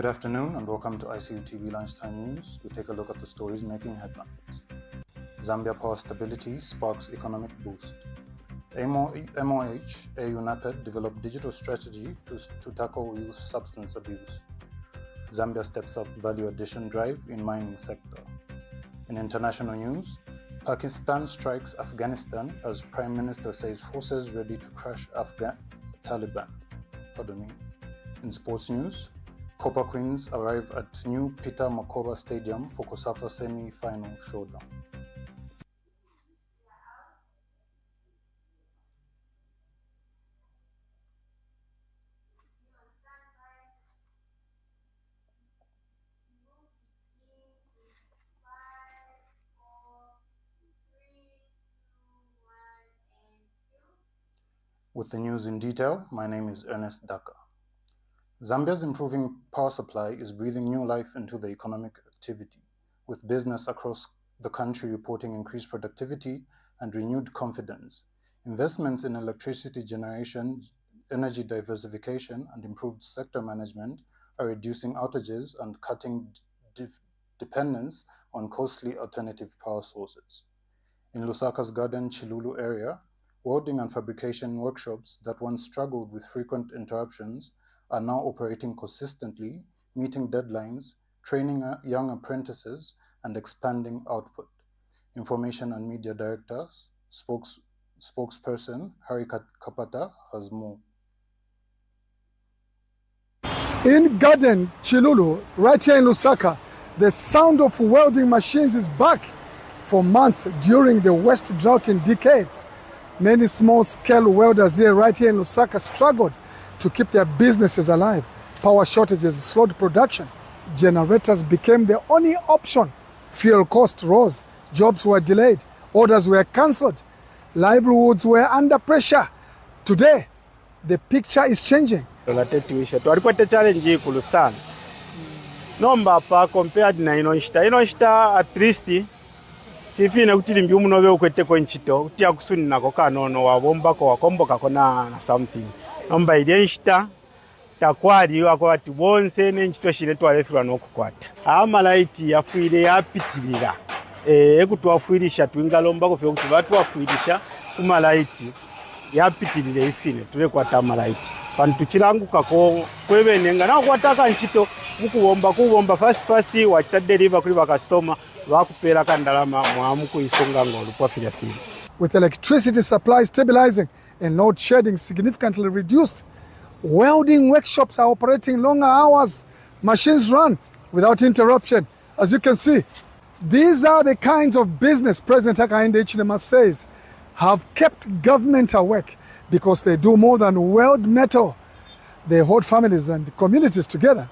Good afternoon and welcome to ICU TV Lunchtime News. We take a look at the stories making headlines. Zambia power stability sparks economic boost. MOH, AU Nepad developed digital strategy to tackle youth substance abuse. Zambia steps up value addition drive in mining sector. In international news, Pakistan strikes Afghanistan as Prime Minister says forces ready to crush Taliban. In sports news, Copper Queens arrive at new Peter Mokaba Stadium for Cosafa semi-final showdown. With the news in detail, my name is Ernest Daka. Zambia's improving power supply is breathing new life into the economic activity, with business across the country reporting increased productivity and renewed confidence. Investments in electricity generation, energy diversification, and improved sector management are reducing outages and cutting dependence on costly alternative power sources. In Lusaka's Garden Chilulu area, welding and fabrication workshops that once struggled with frequent interruptions are now operating consistently, meeting deadlines, training young apprentices, and expanding output. Information and Media Director, spokesperson Harry Kapata has more. In Garden Chilulu, right here in Lusaka, the sound of welding machines is back. For months during the worst drought in decades, many small-scale welders right here in Lusaka struggled to keep their businesses alive. Power shortages slowed production. Generators became the only option. Fuel costs rose. Jobs were delayed. Orders were cancelled. Livelihoods were under pressure. Today, the picture is changing. Tulipata challenge ikulu sana. Nomba pa compared na inoshita at least fifina kuti limbi umunobe ukweteko nchito kuti akusuni nako kanono wabombako wakomboka kona na something. Nomba idenshita takwali wako ati bonse nenchito shire twalefirwa nokukwata. Amalaiti yafuire yapitilira. Ekutwafuirisha twingalomba ko kuti batu wafuirisha kumalaiti yapitilire ifine tule kwata amalaiti. Pantu chilanguka ko kwebenenga na kwataka nchito kubomba fast wachita deliver kuli customer wakupera kandalama mwamuku isonga ngolo pofira fili. With electricity supply stabilizing and load shedding significantly reduced, welding workshops are operating longer hours. Machines run without interruption. As you can see, these are the kinds of business President Hakainde Hichilema says have kept government awake because they do more than weld metal. They hold families and communities together.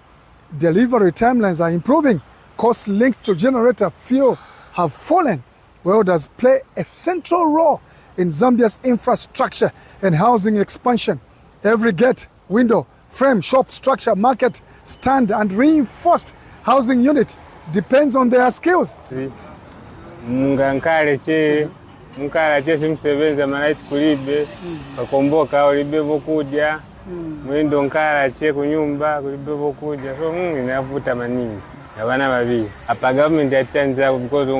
Delivery timelines are improving. Costs linked to generator fuel have fallen. Welders play a central role in Zambia's infrastructure and housing expansion. Every gate, window, frame, shop, structure, market, stand, and reinforced housing unit depends on their skills. Mukarache simsebenza malaiti kulibe kakomboka ulibe bokudya mwendo nkarache kunyumba kulibe bokudya so inavuta maningi abana babiri apa government yatanza because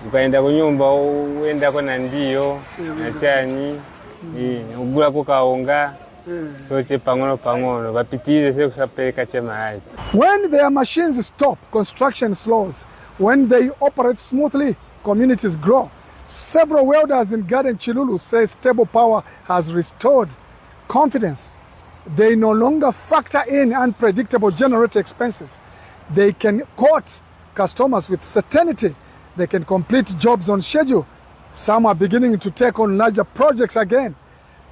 ukaenda kunyumba uenda kona ndio na chani ugula kukaonga so che pangono bapitize se kusapeleka che malaiti. When their machines stop, construction slows. When they operate smoothly, communities grow. Several welders in Garden Chilulu say stable power has restored confidence. They no longer factor in unpredictable generator expenses. They can quote customers with certainty. They can complete jobs on schedule. Some are beginning to take on larger projects again.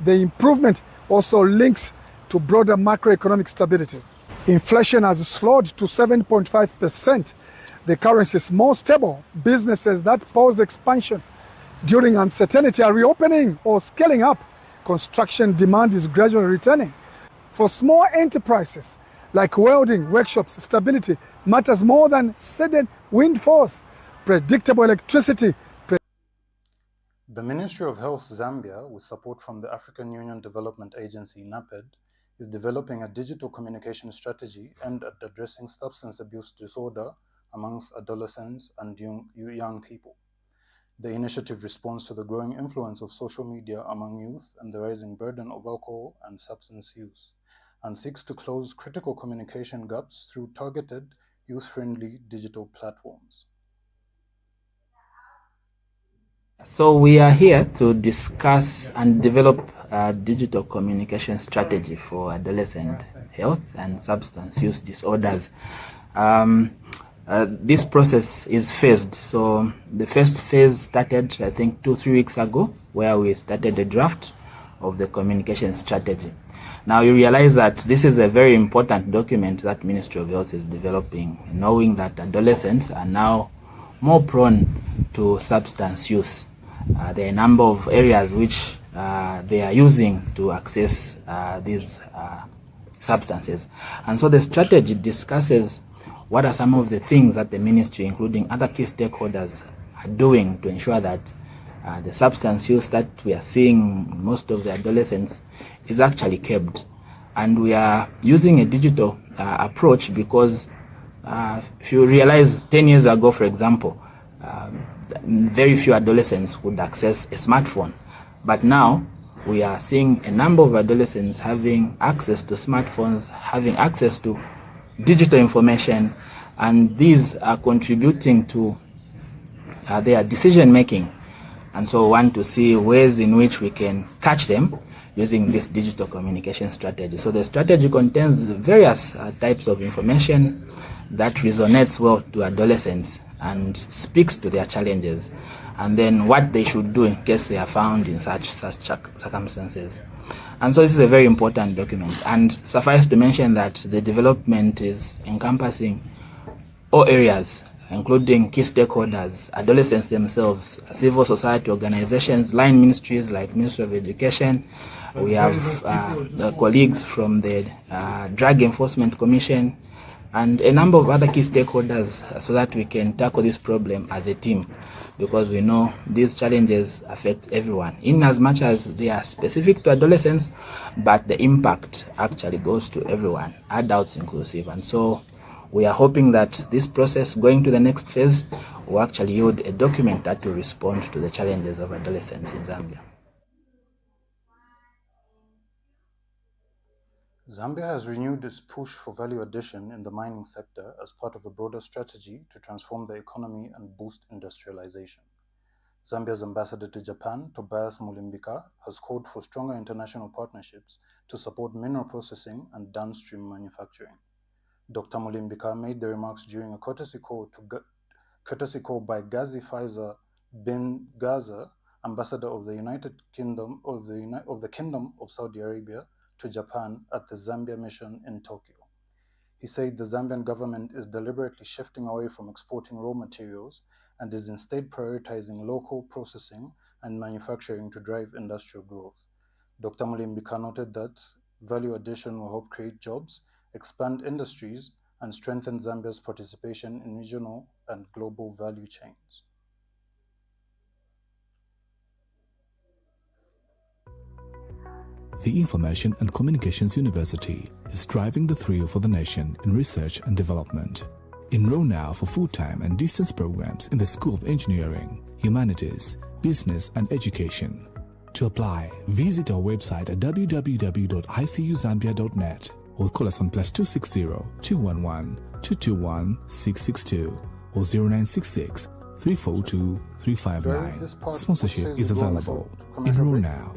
The improvement also links to broader macroeconomic stability. Inflation has slowed to 7.5%. The currency is more stable. Businesses that paused expansion during uncertainty are reopening or scaling up. Construction demand is gradually returning. For small enterprises like welding workshops, stability matters more than sudden windfalls. Predictable electricity. The Ministry of Health Zambia, with support from the African Union Development Agency Nepad, is developing a digital communication strategy aimed at addressing substance abuse disorder amongst adolescents and young people. The initiative responds to the growing influence of social media among youth and the rising burden of alcohol and substance use, and seeks to close critical communication gaps through targeted, youth-friendly digital platforms. So we are here to discuss and develop a digital communication strategy for adolescent health and substance use disorders. This process is phased. So the first phase started, I think, 2-3 weeks ago, where we started a draft of the communication strategy. Now you realize that this is a very important document that Ministry of Health is developing, knowing that adolescents are now more prone to substance use. There are a number of areas which they are using to access these substances. And so the strategy discusses what are some of the things that the ministry, including other key stakeholders, are doing to ensure that the substance use that we are seeing most of the adolescents is actually curbed. And we are using a digital approach because if you realize 10 years ago, for example, very few adolescents would access a smartphone. But now we are seeing a number of adolescents having access to smartphones, having access to digital information, and these are contributing to their decision making. And so we want to see ways in which we can catch them using this digital communication strategy. So the strategy contains various types of information that resonates well to adolescents and speaks to their challenges, and then what they should do in case they are found in such circumstances. And so this is a very important document, and suffice to mention that the development is encompassing all areas, including key stakeholders, adolescents themselves, civil society organizations, line ministries like Ministry of Education. We have the colleagues from the Drug Enforcement Commission, and a number of other key stakeholders, so that we can tackle this problem as a team, because we know these challenges affect everyone, in as much as they are specific to adolescents, but the impact actually goes to everyone, adults inclusive. And so we are hoping that this process going to the next phase will actually yield a document that will respond to the challenges of adolescents in Zambia. Zambia has renewed its push for value addition in the mining sector as part of a broader strategy to transform the economy and boost industrialization. Zambia's ambassador to Japan, Tobias Mulimbika, has called for stronger international partnerships to support mineral processing and downstream manufacturing. Dr. Mulimbika made the remarks during a courtesy call by Ghazi Faiza bin Gaza, ambassador of the United Kingdom of the Kingdom of Saudi Arabia to Japan at the Zambia mission in Tokyo. He said the Zambian government is deliberately shifting away from exporting raw materials and is instead prioritizing local processing and manufacturing to drive industrial growth. Dr. Mulimbika noted that value addition will help create jobs, expand industries, and strengthen Zambia's participation in regional and global value chains. The Information and Communications University is driving the thrill for the nation in research and development. Enroll now for full-time and distance programs in the School of Engineering, Humanities, Business and Education. To apply, visit our website at www.icuzambia.net or call us on +260 211 221 662 or 0966 342 359. Sponsorship is available. Enroll now.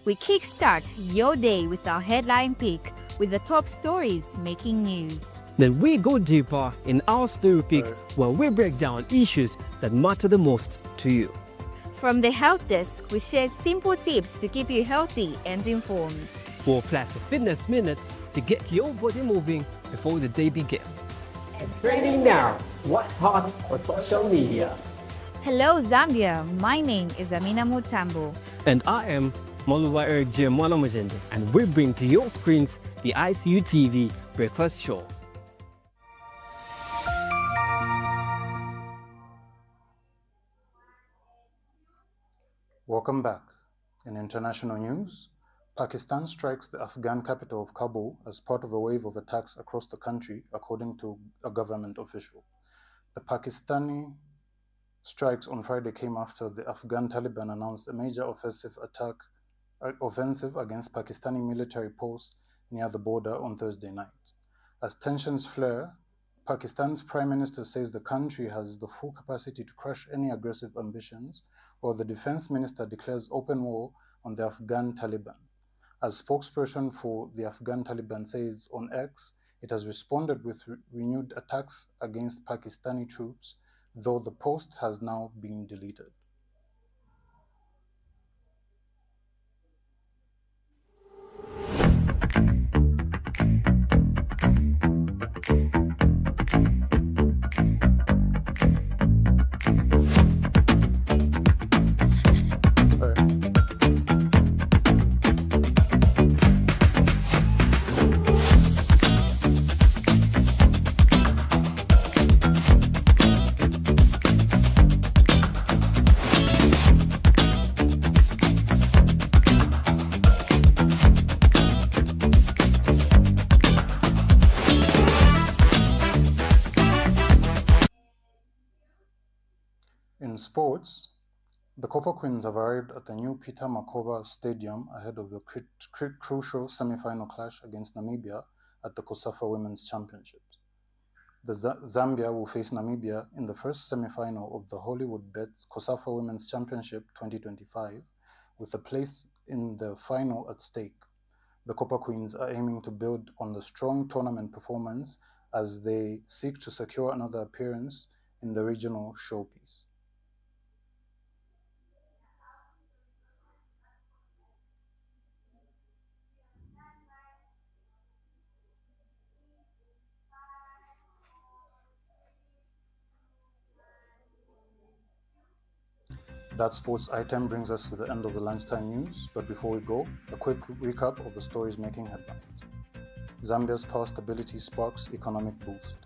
We kickstart your day with our headline pick with the top stories making news. Then we go deeper in our story pick, where we break down issues that matter the most to you. From the Health Desk, we share simple tips to keep you healthy and informed. We'll plus a fitness minute to get your body moving before the day begins. And trending now, what's hot on social media? Hello Zambia, my name is Amina Mutambo. And I am Moluwa Erje Mwalamujende, and we bring to your screens the ICU TV Breakfast Show. Welcome back. In international news, Pakistan strikes the Afghan capital of Kabul as part of a wave of attacks across the country, according to a government official. The Pakistani strikes on Friday came after the Afghan Taliban announced a major offensive against Pakistani military posts near the border on Thursday night. As tensions flare, Pakistan's Prime Minister says the country has the full capacity to crush any aggressive ambitions, while the Defense Minister declares open war on the Afghan Taliban. As spokesperson for the Afghan Taliban says on X, it has responded with renewed attacks against Pakistani troops, though the post has now been deleted. In sports, the Copper Queens have arrived at the new Mokaba Stadium ahead of the crucial semi-final clash against Namibia at the Cosafa Women's Championships. The Zambia will face Namibia in the first semi-final of the Hollywood Bets Cosafa Women's Championship 2025, with a place in the final at stake. The Copper Queens are aiming to build on the strong tournament performance as they seek to secure another appearance in the regional showpiece. That sports item brings us to the end of the lunchtime news, but before we go, a quick recap of the stories making headlines. Zambia's power stability sparks economic boost.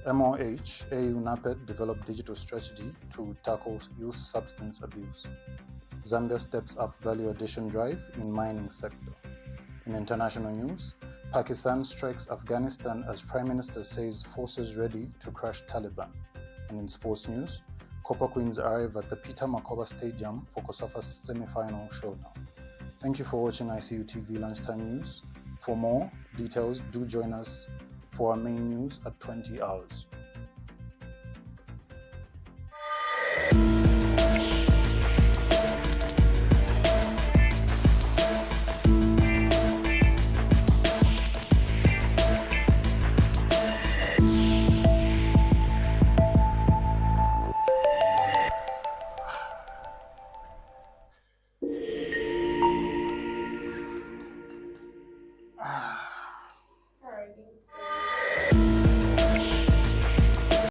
MOH, AU Nepad developed digital strategy to tackle youth substance abuse. Zambia steps up value addition drive in mining sector. In international news, Pakistan strikes Afghanistan as Prime Minister says forces ready to crush Taliban. And in sports news, Copper Queens arrive at the Mokaba Stadium for Cosafa's semi-final showdown. Thank you for watching ICU TV Lunchtime News. For more details, do join us for our main news at 20 hours.